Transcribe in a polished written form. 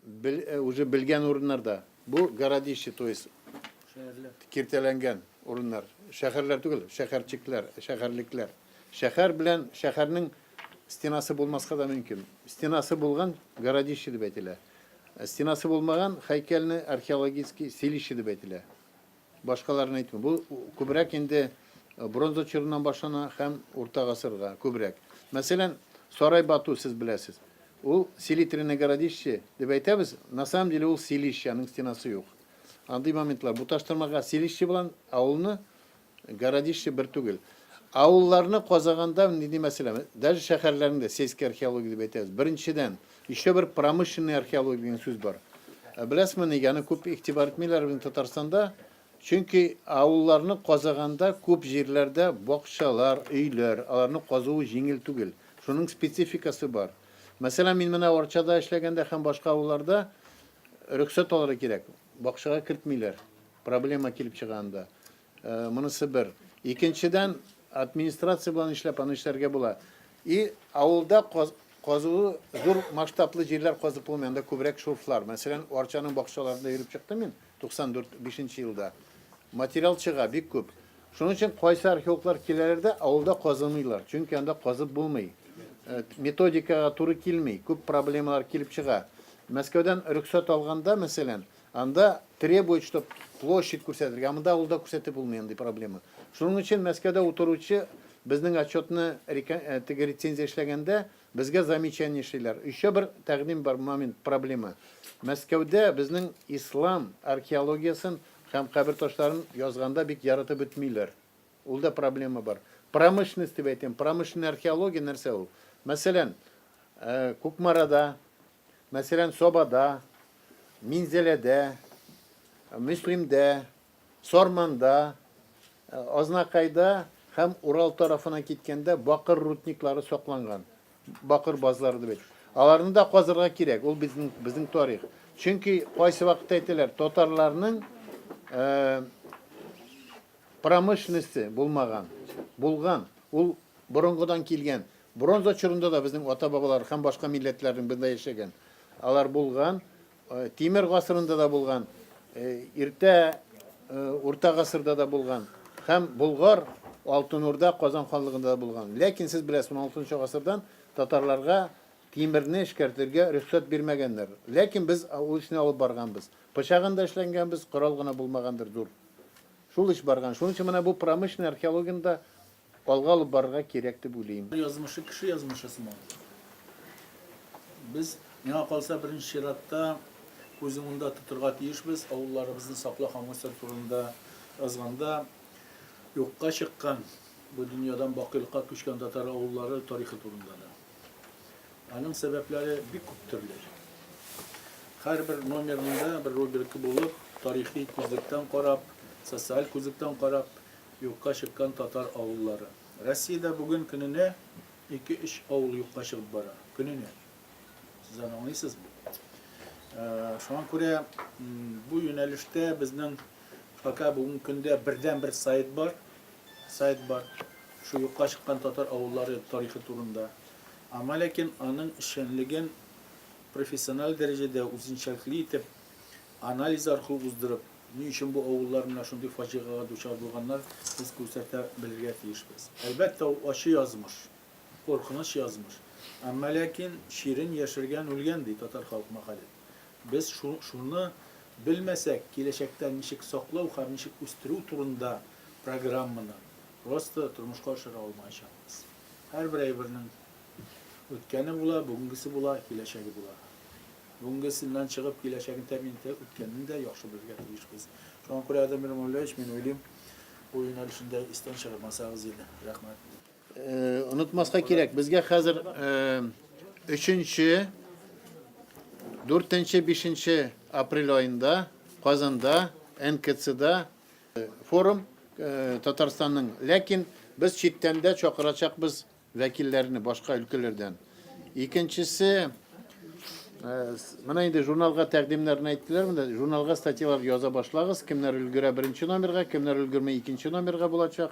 Bunlar уже bilgen ürünlerde. Bu Garadişi, to есть kirtelengen ürünler. Şehirler değil, şehirçikler, şehirlikler. Şehir bilen şehirnin istinası bulması da mümkün. İstinası bulgan Garadişi de betile. İstinası bulmagan heykelini arkeologik silişi de betile. Başkalarına etmiyor. Bu kübrek indi bronza çağından başlana hem orta asırga kübrek. Mesela Saray Batu siz bilesiz. O Silitrini Garadişi de beytemiz. Na samом деле o silişyanın istinası yok. Andı momentler. Bu taştırmaga silişi bulan avulunu Garadişi bir tügül. Avullarını kozaganda ne diyeyim mesela? Даже şehirlerinde seyski arkeologi de beytemiz. Birinciden işte bir pramышленный arkeologi diyen söz var. Bilesizmi yani küp ihtibar etmiyorlar bizim Tatarstan'da. Çünkü avullarını kozaganda küp yerlerde bakşalar, öyler, alarını kozuğu jingil tügül. Şunun spesifikası var. Mesela min mena Orçada işlegende hem başka avullarda rüksat olarak gerek. Bakşağa kırpmıyorlar. Problema kelip çıkanda. Bunысы bir. İkinciden administrasiya bilan işlepan işlerge bula. Avulda kozuğu zor masштабlı yerler kozup olmayanda kübrek şurflar. Mesela Orçanın bakşalarında yürüp çıktım ben 94-5 yılda. Material çığa bir küp. Şunun için Koysa arkeologlar kilerde avulda kozamıyorlar. Çünkü anda kozup bulmayı. Metodikaga туры келмей, көп проблемалар келіп шыға. Мәскеуден рұқсат алғанда, мәселен, анда требует, чтобы площадь көрсетілген, анда ауылда көрсетіп болмайындай проблема. Шуның үшін Мәскеуде отыручы біздің отчетны рецензия эшләгәндә безгә замечание эшлиләр. Еще бір тәкъдим бар момент проблема. Мәскеудә безнең ислам археологиясын һәм кабер ташларын язганда бик яратып бетмиләр. Ул да проблема бар. Промышленность дип әйтәм, промышленная археология нәрсә ул? Mesela Kukmara'da, mesela Soba'da, Minzele'de, Müslim'de, Sorman'da, Aznakay'da hem Ural tarafına gitkende bakır rutnikları soklangan. Bakır bazıları da bedir. Alarını da kazırga gerek. O bizim tarih. Çünkü qaysı vakit ettiler. Tatarlarının pромышленности bulgan. Ул burungudan kilgen. Bronza çağında da bizim ata babalar hem başka milletlerin bunda yaşayan. Alar bulgan, Timir gasırında da bulgan, Orta gasırda da bulgan. Hem Bulgar Altınurda Kazan Hanlığında da bulgan. Lakin siz bilesiniz 6. gasırdan Tatarlarga Timirni işkertirge rühsat vermegenler. Lakin biz o işini alıp barganbız. Pıçağında işlengenbіз, kuralgına bulmagandır dur. Şul iş bargan. Şunun için bana bu pромышленный arkeologiyanda algalı barga gerekti bulayım. Yazmışı kişi yazmışısı mı? Biz ne kalsa birinci şiratta özümünde tuturga tiyişmiz, avullarımızın saklı hamısı turunda yazganda yokka çıkan bu dünyadan bakılka küçken Tatar avulları tarihi turunda da. Onun sebepleri bir küptürler. Her bir numarında bir rubriki bulup tarihi kuzluktan qarab, sosyal kuzluktan qarab yokka çıkan Tatar avulları. Rusya'da bugün gününe 2-3 avul yokka çıkıp bara. Gününe. Siz anlamışsınız mı? Şu an göre bu yönelişte bizden fakat bugün günde birden bir sayt var. Şu yokka çıkan Tatar avulları tarihi turunda. Ama lakin onun işenliğin profesyonel derecede uzunçalıklı itip analiz arxı uzdurup niçin bu avullarına şunday faciaga duçar bulganlar biz göstertebilirge tiyişmiz. Elbette o aşı yazmış, korkunç yazmış. Ama lakin şirin yaşargen ölgendi Tatar halk makale. Biz şunu bilmesek, gelecekten nişik saklav, hem nişik üstürü turunda programını prosta turmuşqa aşıra olmayacağız. Her birinin ötkeni bula, bugünkisi bula, geleceği bula. Bugünkisinden çıkıp geleceğin teminde ötkenini de yaxşı bilge tiyişmiz. Şu an Kore'de bir molayış, ben öyleyim. Bu yönelişinde istan çıkırmasağız ile. Rahmet. Unutmazsa gerek. Bizge hazır 3. 4. 5. April ayında Kazan'da, NKC'da forum Tatarstan'ın. Lakin biz çitten de çokıracak biz vekillerini başka ülkelerden. İkincisi mana endi jurnalga təqdimlərini aytdılar mı da jurnalga statyalar yaza başlağız. Kimler ülgüre 1. numarga, kimler ülgürme 2. numarga bulacak.